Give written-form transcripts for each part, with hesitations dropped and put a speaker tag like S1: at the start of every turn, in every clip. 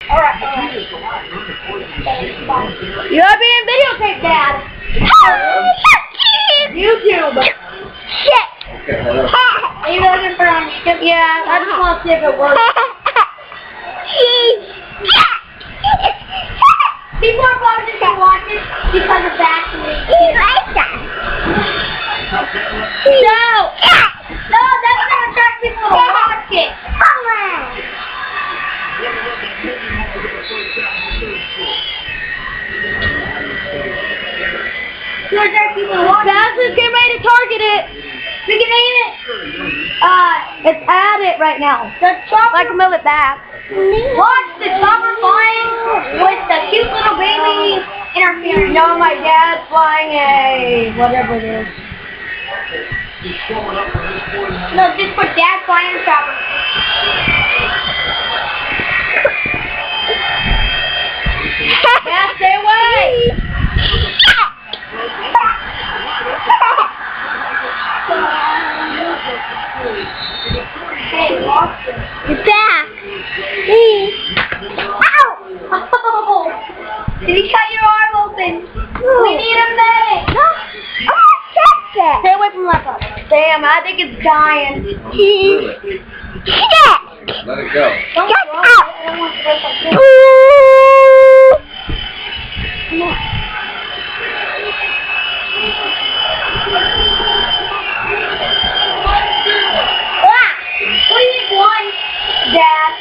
S1: Alright. You're being videotaped, Dad. YouTube. Shit. Are you looking for on YouTube? Yeah, I just want to see if it works. People are probably just going to watch it because of that. No! No, that's going to attract people to watch it. Come on! Guys, let's get ready to target it. We can aim it. It's at it right now. I can move it back. Watch the chopper flying with the cute little baby interfering. No, my dad's flying a whatever it is. No, just put dad flying the chopper. Dad, stay away. Hey, Austin. You're back. Ow! Did he cut your arm open? We need a medic. No. Stay away from laptop. Damn, I think it's dying.
S2: Let it go.
S1: Don't
S3: Get
S1: throw
S3: out.
S1: it. I don't want to break something. Dad.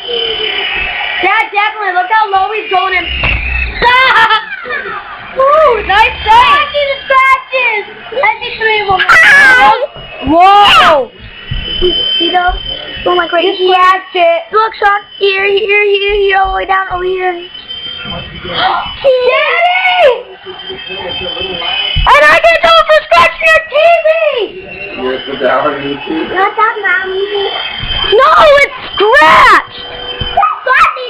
S1: Dad, definitely. Look how low he's going in. Ooh, nice save. I see the scratches. I see 3 of them. Whoa. See those? Oh my God. You scratched it. Look, Sean. Here, all the way down over here. Daddy! And I get told for scratching your TV!
S2: You put that on YouTube?
S1: Not that, Mommy.
S3: No, it's scratched!
S1: That's Godly!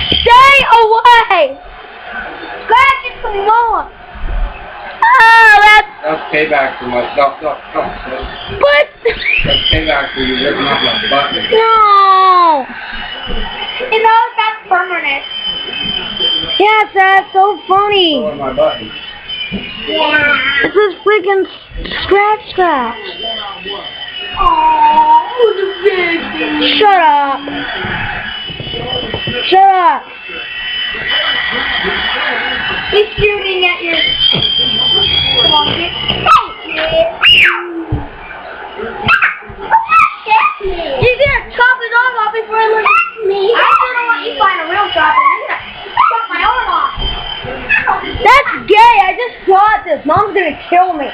S3: Stay away!
S1: Scratch it some more!
S3: Oh, that's...
S2: That's payback for my stuff.
S3: But...
S2: That's payback for you ripping off my button.
S3: No!
S1: You know, that's permanent.
S3: Yes, that's so funny.
S2: Go on my button.
S1: Yeah.
S3: This is freaking scratch.
S1: Oh, the baby.
S3: Shut up. Shut up.
S1: He's shooting at your... Come on, get... You're gonna chop his arm off before I look at me. I still don't want you to find a real chopper. I'm gonna chop my arm off.
S3: That's gay. I just got this. Mom's gonna kill me.